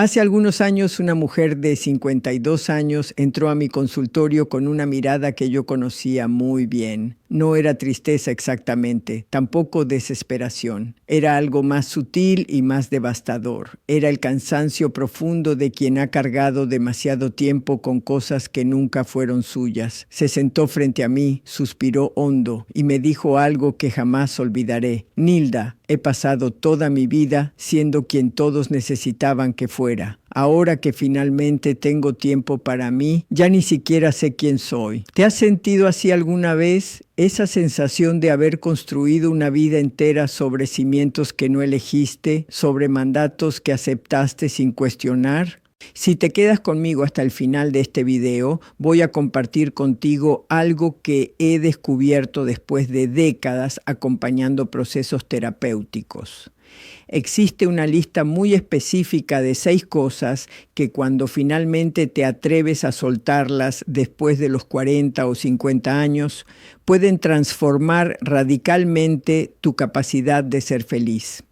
Hace algunos años una mujer de 52 años entró a mi consultorio con una mirada que yo conocía muy bien. No era tristeza exactamente, tampoco desesperación. Era algo más sutil y más devastador. Era el cansancio profundo de quien ha cargado demasiado tiempo con cosas que nunca fueron suyas. Se sentó frente a mí, suspiró hondo y me dijo algo que jamás olvidaré. Nilda, he pasado toda mi vida siendo quien todos necesitaban que fuera. Ahora que finalmente tengo tiempo para mí, ya ni siquiera sé quién soy. ¿Te has sentido así alguna vez? Esa sensación de haber construido una vida entera sobre cimientos que no elegiste, sobre mandatos que aceptaste sin cuestionar. Si te quedas conmigo hasta el final de este video, voy a compartir contigo algo que he descubierto después de décadas acompañando procesos terapéuticos. Existe una lista muy específica de 6 cosas que cuando finalmente te atreves a soltarlas después de los 40 o 50 años, pueden transformar radicalmente tu capacidad de ser feliz.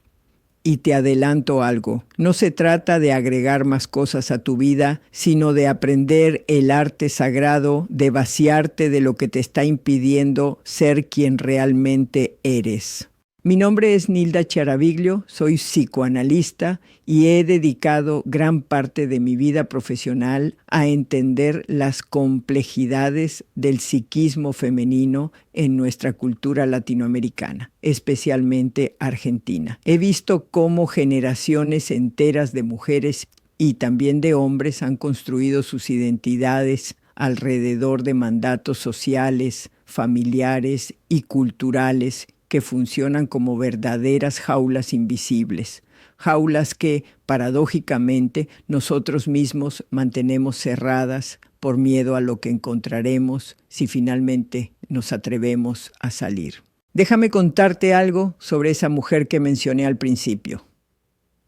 Y te adelanto algo, no se trata de agregar más cosas a tu vida, sino de aprender el arte sagrado de vaciarte de lo que te está impidiendo ser quien realmente eres. Mi nombre es Nilda Chiaraviglio, soy psicoanalista y he dedicado gran parte de mi vida profesional a entender las complejidades del psiquismo femenino en nuestra cultura latinoamericana, especialmente argentina. He visto cómo generaciones enteras de mujeres y también de hombres han construido sus identidades alrededor de mandatos sociales, familiares y culturales que funcionan como verdaderas jaulas invisibles, jaulas que, paradójicamente, nosotros mismos mantenemos cerradas por miedo a lo que encontraremos si finalmente nos atrevemos a salir. Déjame contarte algo sobre esa mujer que mencioné al principio.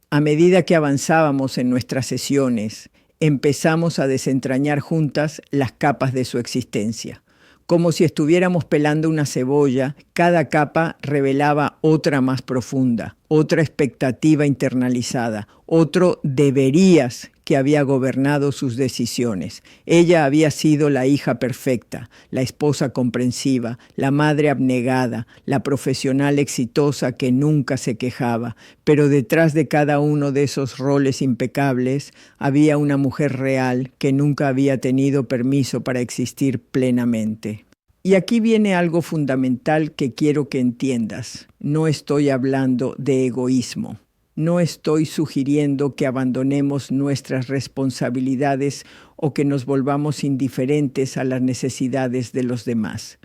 A medida que avanzábamos en nuestras sesiones, empezamos a desentrañar juntas las capas de su existencia. Como si estuviéramos pelando una cebolla, cada capa revelaba otra más profunda, otra expectativa internalizada, otro deberías que había gobernado sus decisiones. Ella había sido la hija perfecta, la esposa comprensiva, la madre abnegada, la profesional exitosa que nunca se quejaba, pero detrás de cada uno de esos roles impecables había una mujer real que nunca había tenido permiso para existir plenamente. Y aquí viene algo fundamental que quiero que entiendas. No estoy hablando de egoísmo. No estoy sugiriendo que abandonemos nuestras responsabilidades o que nos volvamos indiferentes a las necesidades de los demás.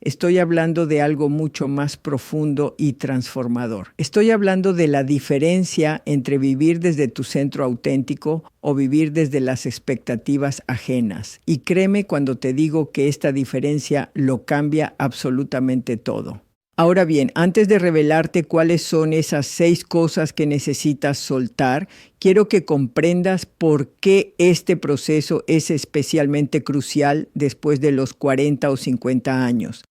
Estoy hablando de algo mucho más profundo y transformador. Estoy hablando de la diferencia entre vivir desde tu centro auténtico o vivir desde las expectativas ajenas. Y créeme cuando te digo que esta diferencia lo cambia absolutamente todo. Ahora bien, antes de revelarte cuáles son esas 6 cosas que necesitas soltar, quiero que comprendas por qué este proceso es especialmente crucial después de los 40 o 50 años.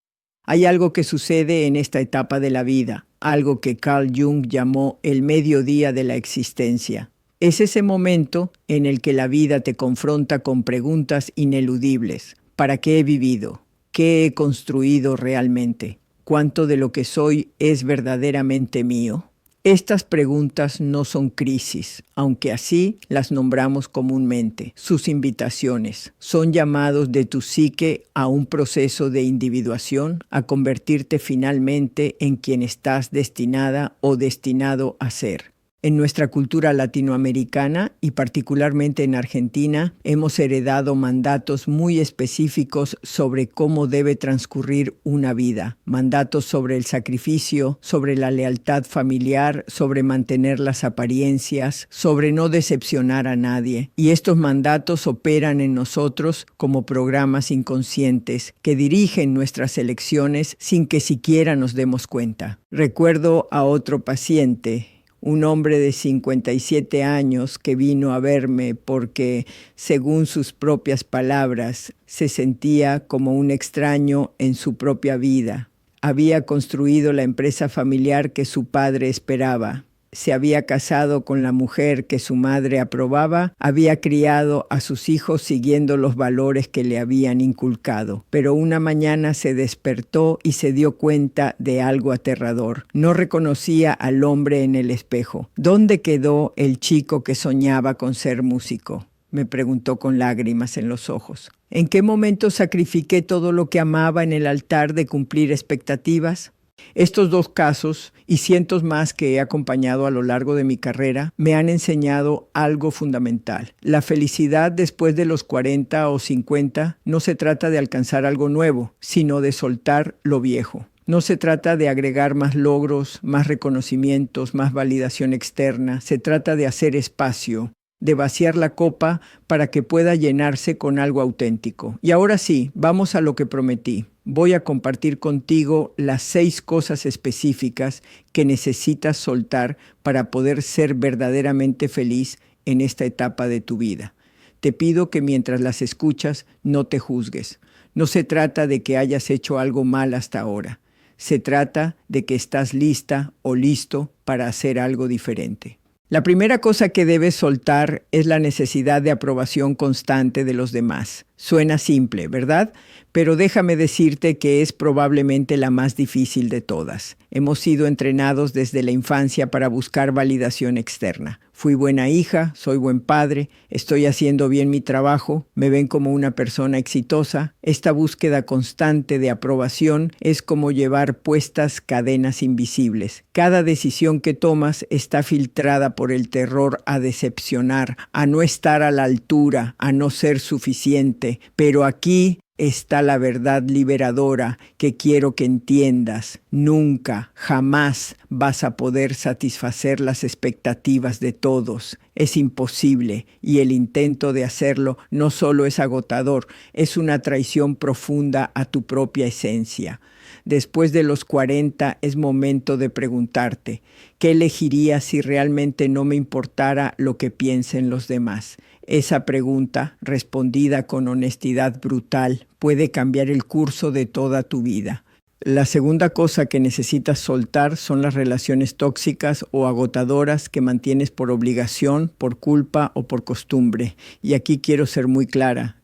Hay algo que sucede en esta etapa de la vida, algo que Carl Jung llamó el mediodía de la existencia. Es ese momento en el que la vida te confronta con preguntas ineludibles. ¿Para qué he vivido? ¿Qué he construido realmente? ¿Cuánto de lo que soy es verdaderamente mío? Estas preguntas no son crisis, aunque así las nombramos comúnmente. Sus invitaciones son llamados de tu psique a un proceso de individuación, a convertirte finalmente en quien estás destinada o destinado a ser. En nuestra cultura latinoamericana y particularmente en Argentina, hemos heredado mandatos muy específicos sobre cómo debe transcurrir una vida. Mandatos sobre el sacrificio, sobre la lealtad familiar, sobre mantener las apariencias, sobre no decepcionar a nadie. Y estos mandatos operan en nosotros como programas inconscientes que dirigen nuestras elecciones sin que siquiera nos demos cuenta. Recuerdo a otro paciente, un hombre de 57 años que vino a verme porque, según sus propias palabras, se sentía como un extraño en su propia vida. Había construido la empresa familiar que su padre esperaba. se había casado con la mujer que su madre aprobaba, había criado a sus hijos siguiendo los valores que le habían inculcado. Pero una mañana se despertó y se dio cuenta de algo aterrador. No reconocía al hombre en el espejo. ¿Dónde quedó el chico que soñaba con ser músico?, me preguntó con lágrimas en los ojos. ¿En qué momento sacrifiqué todo lo que amaba en el altar de cumplir expectativas? Estos 2 casos y cientos más que he acompañado a lo largo de mi carrera me han enseñado algo fundamental. La felicidad después de los 40 o 50 no se trata de alcanzar algo nuevo, sino de soltar lo viejo. No se trata de agregar más logros, más reconocimientos, más validación externa. Se trata de hacer espacio, de vaciar la copa para que pueda llenarse con algo auténtico. Y ahora sí, vamos a lo que prometí. Voy a compartir contigo las 6 cosas específicas que necesitas soltar para poder ser verdaderamente feliz en esta etapa de tu vida. Te pido que mientras las escuchas no te juzgues. No se trata de que hayas hecho algo mal hasta ahora. Se trata de que estás lista o listo para hacer algo diferente. La primera cosa que debes soltar es la necesidad de aprobación constante de los demás. Suena simple, ¿verdad? Pero déjame decirte que es probablemente la más difícil de todas. Hemos sido entrenados desde la infancia para buscar validación externa. Fui buena hija, soy buen padre, estoy haciendo bien mi trabajo, me ven como una persona exitosa. Esta búsqueda constante de aprobación es como llevar puestas cadenas invisibles. Cada decisión que tomas está filtrada por el terror a decepcionar, a no estar a la altura, a no ser suficiente. Pero aquí está la verdad liberadora que quiero que entiendas. Nunca, jamás vas a poder satisfacer las expectativas de todos. Es imposible, y el intento de hacerlo no solo es agotador, es una traición profunda a tu propia esencia. Después de los 40 es momento de preguntarte, ¿qué elegiría si realmente no me importara lo que piensen los demás? Esa pregunta, respondida con honestidad brutal, puede cambiar el curso de toda tu vida. La segunda cosa que necesitas soltar son las relaciones tóxicas o agotadoras que mantienes por obligación, por culpa o por costumbre. Y aquí quiero ser muy clara,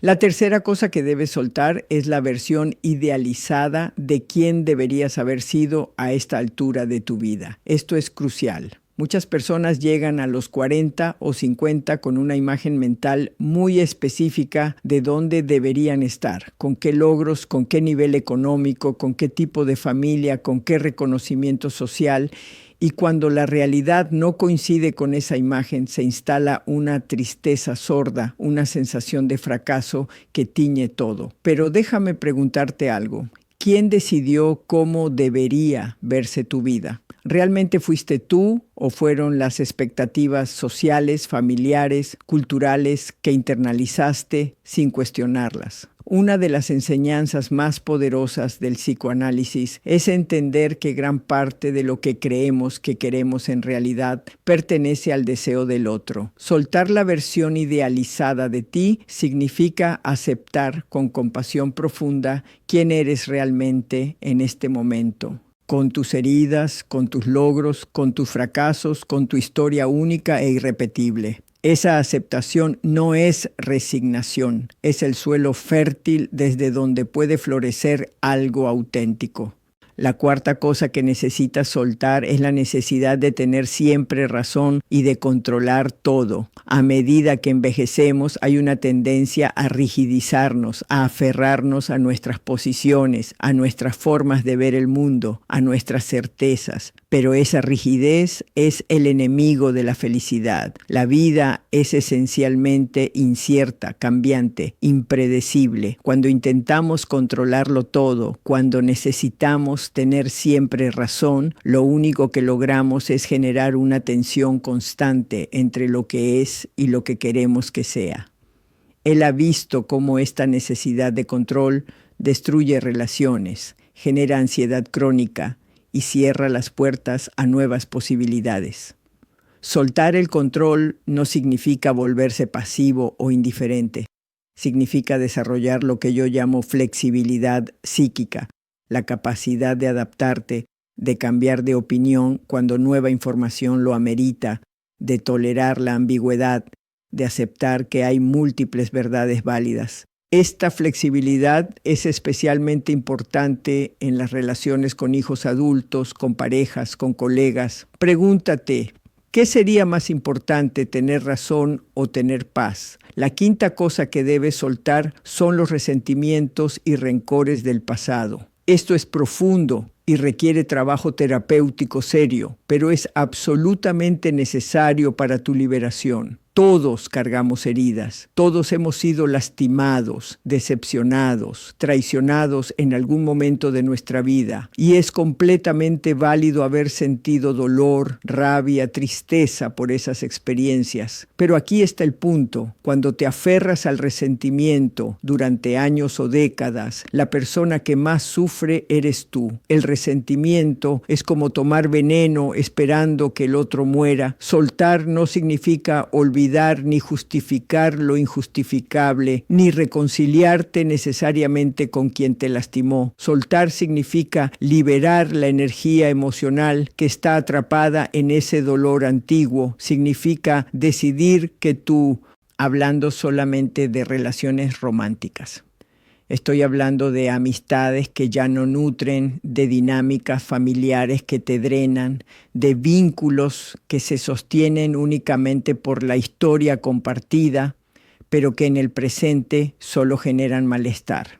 La tercera cosa que debes soltar es la versión idealizada de quién deberías haber sido a esta altura de tu vida. Esto es crucial. Muchas personas llegan a los 40 o 50 con una imagen mental muy específica de dónde deberían estar, con qué logros, con qué nivel económico, con qué tipo de familia, con qué reconocimiento social. Y cuando la realidad no coincide con esa imagen, se instala una tristeza sorda, una sensación de fracaso que tiñe todo. Pero déjame preguntarte algo. ¿Quién decidió cómo debería verse tu vida? ¿Realmente fuiste tú o fueron las expectativas sociales, familiares, culturales que internalizaste sin cuestionarlas? Una de las enseñanzas más poderosas del psicoanálisis es entender que gran parte de lo que creemos que queremos en realidad pertenece al deseo del otro. Soltar la versión idealizada de ti significa aceptar con compasión profunda quién eres realmente en este momento. Con tus heridas, con tus logros, con tus fracasos, con tu historia única e irrepetible. Esa aceptación no es resignación, es el suelo fértil desde donde puede florecer algo auténtico. La cuarta cosa que necesitas soltar es la necesidad de tener siempre razón y de controlar todo. A medida que envejecemos hay una tendencia a rigidizarnos, a aferrarnos a nuestras posiciones, a nuestras formas de ver el mundo, a nuestras certezas. Pero esa rigidez es el enemigo de la felicidad. La vida es esencialmente incierta, cambiante, impredecible. Cuando intentamos controlarlo todo, cuando necesitamos tener siempre razón, lo único que logramos es generar una tensión constante entre lo que es y lo que queremos que sea. Él ha visto cómo esta necesidad de control destruye relaciones, genera ansiedad crónica y cierra las puertas a nuevas posibilidades. Soltar el control no significa volverse pasivo o indiferente. Significa desarrollar lo que yo llamo flexibilidad psíquica, la capacidad de adaptarte de cambiar de opinión cuando nueva información lo amerita, de tolerar la ambigüedad, de aceptar que hay múltiples verdades válidas. Esta flexibilidad es especialmente importante en las relaciones con hijos adultos, con parejas, con colegas. Pregúntate, ¿qué sería más importante, tener razón o tener paz? La quinta cosa que debes soltar son los resentimientos y rencores del pasado. Esto es profundo y requiere trabajo terapéutico serio, pero es absolutamente necesario para tu liberación. Todos cargamos heridas, todos hemos sido lastimados, decepcionados, traicionados en algún momento de nuestra vida, y es completamente válido haber sentido dolor, rabia, tristeza por esas experiencias. Pero aquí está el punto: cuando te aferras al resentimiento durante años o décadas, la persona que más sufre eres tú. El resentimiento es como tomar veneno esperando que el otro muera. Soltar no significa olvidar ni justificar lo injustificable, ni reconciliarte necesariamente con quien te lastimó. Soltar significa liberar la energía emocional que está atrapada en ese dolor antiguo. Significa decidir que tú, hablando solamente de relaciones románticas, estoy hablando de amistades que ya no nutren, de dinámicas familiares que te drenan, de vínculos que se sostienen únicamente por la historia compartida, pero que en el presente solo generan malestar.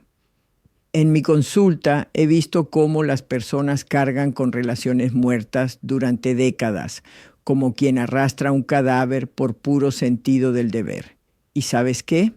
En mi consulta he visto cómo las personas cargan con relaciones muertas durante décadas, como quien arrastra un cadáver por puro sentido del deber. ¿Y sabes qué?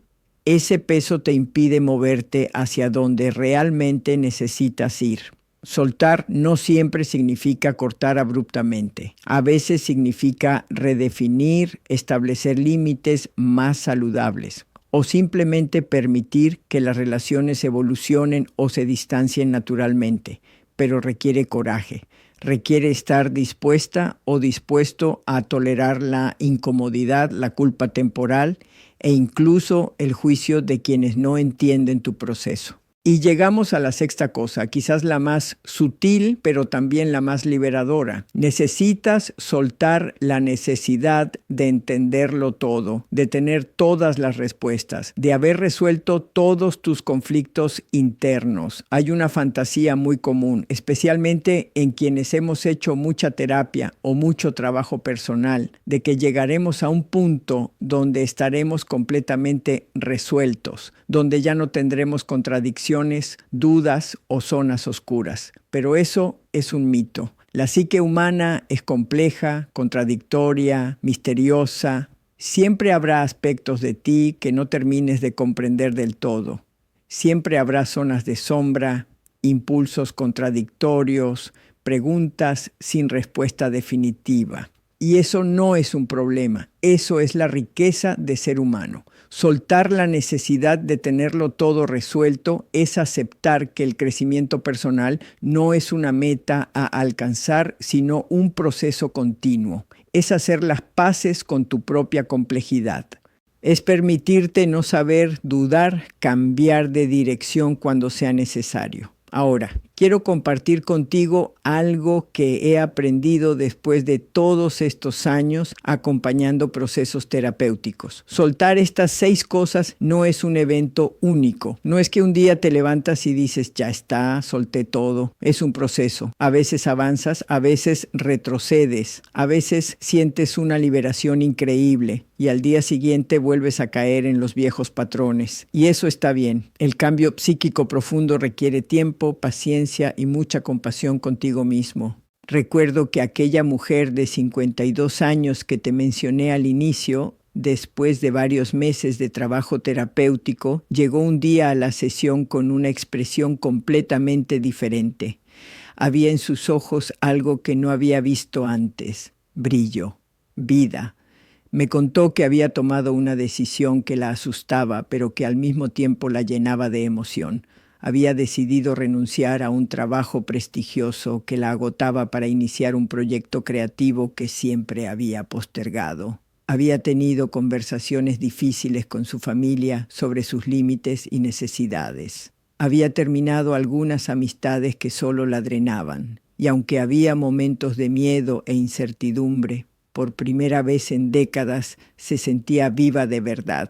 Ese peso te impide moverte hacia donde realmente necesitas ir. Soltar no siempre significa cortar abruptamente. A veces significa redefinir, establecer límites más saludables, o simplemente permitir que las relaciones evolucionen o se distancien naturalmente. Pero requiere coraje. Requiere estar dispuesta o dispuesto a tolerar la incomodidad, la culpa temporal e incluso el juicio de quienes no entienden tu proceso. Y llegamos a la sexta cosa, quizás la más sutil, pero también la más liberadora. Necesitas soltar la necesidad de entenderlo todo, de tener todas las respuestas, de haber resuelto todos tus conflictos internos. Hay una fantasía muy común, especialmente en quienes hemos hecho mucha terapia o mucho trabajo personal, de que llegaremos a un punto donde estaremos completamente resueltos, donde ya no tendremos contradicciones, dudas o zonas oscuras. Pero eso es un mito. La psique humana es compleja, contradictoria, misteriosa. Siempre habrá aspectos de ti que no termines de comprender del todo. Siempre habrá zonas de sombra, impulsos contradictorios, preguntas sin respuesta definitiva. Y eso no es un problema, eso es la riqueza de ser humano. Soltar la necesidad de tenerlo todo resuelto es aceptar que el crecimiento personal no es una meta a alcanzar, sino un proceso continuo. Es hacer las paces con tu propia complejidad. Es permitirte no saber, dudar, cambiar de dirección cuando sea necesario. Ahora, quiero compartir contigo algo que he aprendido después de todos estos años acompañando procesos terapéuticos. Soltar estas 6 cosas no es un evento único. No es que un día te levantas y dices, ya está, solté todo. Es un proceso. A veces avanzas, a veces retrocedes, a veces sientes una liberación increíble y al día siguiente vuelves a caer en los viejos patrones. Y eso está bien. El cambio psíquico profundo requiere tiempo, paciencia y mucha compasión contigo mismo. Recuerdo que aquella mujer de 52 años que te mencioné al inicio, después de varios meses de trabajo terapéutico, llegó un día a la sesión con una expresión completamente diferente. Había en sus ojos algo que no había visto antes: brillo, vida. Me contó que había tomado una decisión que la asustaba, pero que al mismo tiempo la llenaba de emoción. Había decidido renunciar a un trabajo prestigioso que la agotaba para iniciar un proyecto creativo que siempre había postergado. Había tenido conversaciones difíciles con su familia sobre sus límites y necesidades. Había terminado algunas amistades que solo la drenaban. y aunque había momentos de miedo e incertidumbre, por primera vez en décadas se sentía viva de verdad.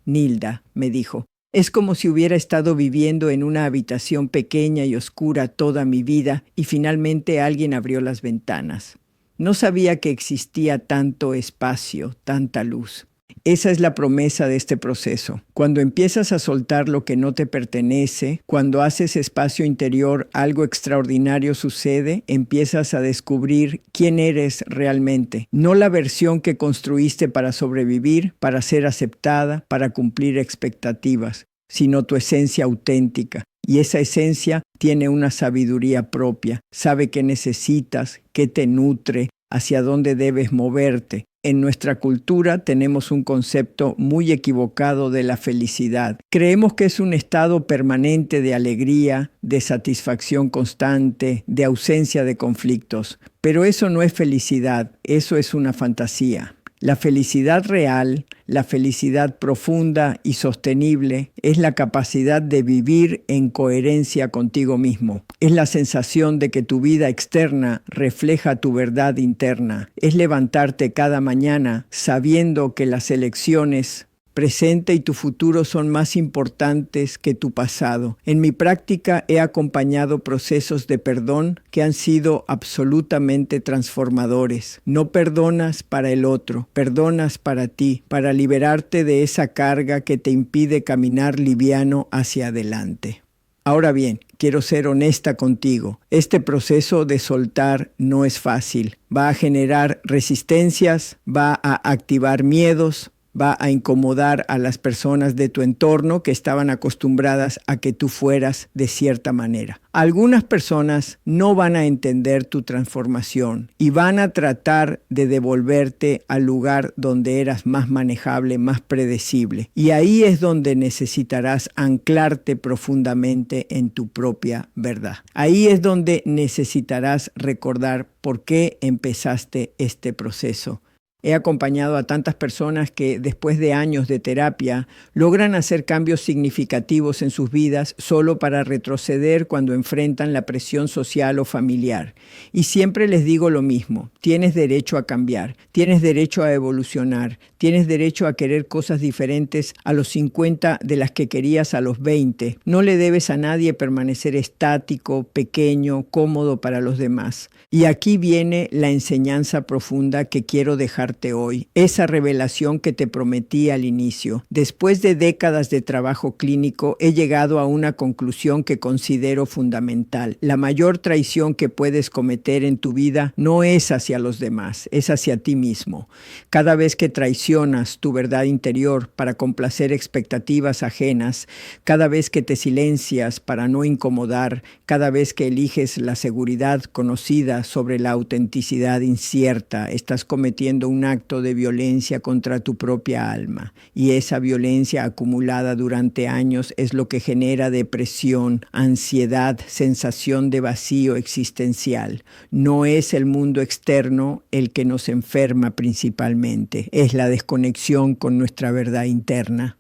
Nilda, me dijo, es como si hubiera estado viviendo en una habitación pequeña y oscura toda mi vida y finalmente alguien abrió las ventanas. No sabía que existía tanto espacio, tanta luz. Esa es la promesa de este proceso. Cuando empiezas a soltar lo que no te pertenece, cuando haces espacio interior, algo extraordinario sucede, empiezas a descubrir quién eres realmente. No la versión que construiste para sobrevivir, para ser aceptada, para cumplir expectativas, sino tu esencia auténtica. Y esa esencia tiene una sabiduría propia, sabe qué necesitas, qué te nutre, hacia dónde debes moverte. En nuestra cultura tenemos un concepto muy equivocado de la felicidad. Creemos que es un estado permanente de alegría, de satisfacción constante, de ausencia de conflictos. Pero eso no es felicidad, eso es una fantasía. La felicidad real, la felicidad profunda y sostenible, es la capacidad de vivir en coherencia contigo mismo. Es la sensación de que tu vida externa refleja tu verdad interna. Es levantarte cada mañana sabiendo que las elecciones presente y tu futuro son más importantes que tu pasado. En mi práctica he acompañado procesos de perdón que han sido absolutamente transformadores. No perdonas para el otro, perdonas para ti, para liberarte de esa carga que te impide caminar liviano hacia adelante. Ahora bien, quiero ser honesta contigo. Este proceso de soltar no es fácil. Va a generar resistencias, va a activar miedos, va a incomodar a las personas de tu entorno que estaban acostumbradas a que tú fueras de cierta manera. Algunas personas no van a entender tu transformación y van a tratar de devolverte al lugar donde eras más manejable, más predecible. Y ahí es donde necesitarás anclarte profundamente en tu propia verdad. Ahí es donde necesitarás recordar por qué empezaste este proceso. He acompañado a tantas personas que después de años de terapia logran hacer cambios significativos en sus vidas solo para retroceder cuando enfrentan la presión social o familiar. Y siempre les digo lo mismo, tienes derecho a cambiar, tienes derecho a evolucionar, tienes derecho a querer cosas diferentes a los 50 de las que querías a los 20. No le debes a nadie permanecer estático, pequeño, cómodo para los demás. Y aquí viene la enseñanza profunda que quiero dejarte hoy, esa revelación que te prometí al inicio. Después de décadas de trabajo clínico, he llegado a una conclusión que considero fundamental. La mayor traición que puedes cometer en tu vida no es hacia los demás, es hacia ti mismo. Cada vez que traicionas tu verdad interior para complacer expectativas ajenas, cada vez que te silencias para no incomodar, cada vez que eliges la seguridad conocida sobre la autenticidad incierta, estás cometiendo un acto de violencia contra tu propia alma. Y esa violencia acumulada durante años es lo que genera depresión, ansiedad, sensación de vacío existencial. No es el mundo externo el que nos enferma principalmente, es la desconexión con nuestra verdad interna.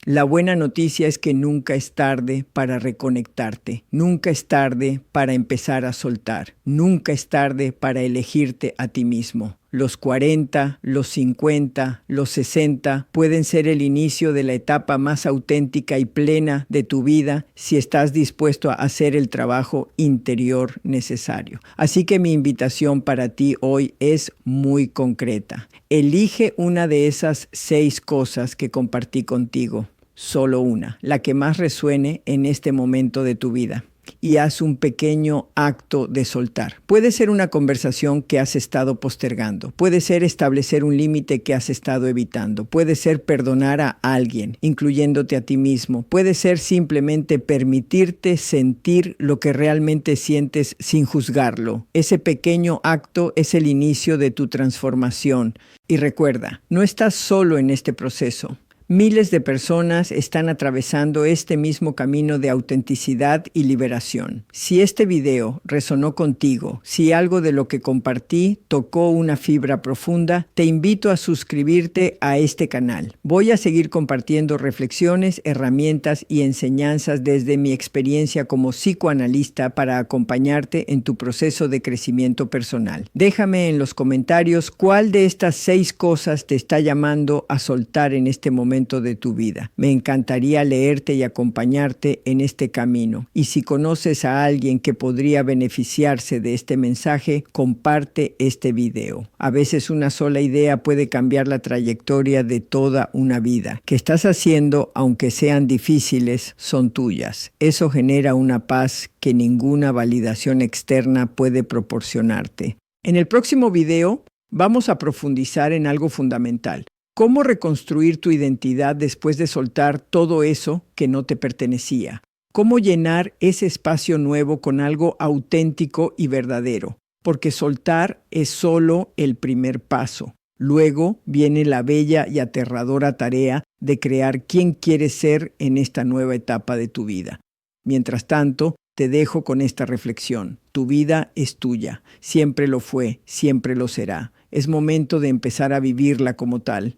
La buena noticia es que nunca es tarde para reconectarte, nunca es tarde para empezar a soltar, nunca es tarde para elegirte a ti mismo. Los 40, los 50, los 60 pueden ser el inicio de la etapa más auténtica y plena de tu vida si estás dispuesto a hacer el trabajo interior necesario. Así que mi invitación para ti hoy es muy concreta. Elige una de esas 6 cosas que compartí contigo. Solo una, la que más resuene en este momento de tu vida. Y haz un pequeño acto de soltar. Puede ser una conversación que has estado postergando. Puede ser establecer un límite que has estado evitando. Puede ser perdonar a alguien, incluyéndote a ti mismo. Puede ser simplemente permitirte sentir lo que realmente sientes sin juzgarlo. Ese pequeño acto es el inicio de tu transformación. Y recuerda, no estás solo en este proceso. Miles de personas están atravesando este mismo camino de autenticidad y liberación. Si este video resonó contigo, si algo de lo que compartí tocó una fibra profunda, te invito a suscribirte a este canal. Voy a seguir compartiendo reflexiones, herramientas y enseñanzas desde mi experiencia como psicoanalista para acompañarte en tu proceso de crecimiento personal. Déjame en los comentarios cuál de estas 6 cosas te está llamando a soltar en este momento de tu vida. Me encantaría leerte y acompañarte en este camino. Y si conoces a alguien que podría beneficiarse de este mensaje, comparte este video. A veces una sola idea puede cambiar la trayectoria de toda una vida. ¿Qué estás haciendo, aunque sean difíciles, son tuyas? Eso genera una paz que ninguna validación externa puede proporcionarte. En el próximo video vamos a profundizar en algo fundamental. ¿Cómo reconstruir tu identidad después de soltar todo eso que no te pertenecía? ¿Cómo llenar ese espacio nuevo con algo auténtico y verdadero? Porque soltar es solo el primer paso. Luego viene la bella y aterradora tarea de crear quién quieres ser en esta nueva etapa de tu vida. Mientras tanto, te dejo con esta reflexión. Tu vida es tuya. Siempre lo fue, siempre lo será. Es momento de empezar a vivirla como tal.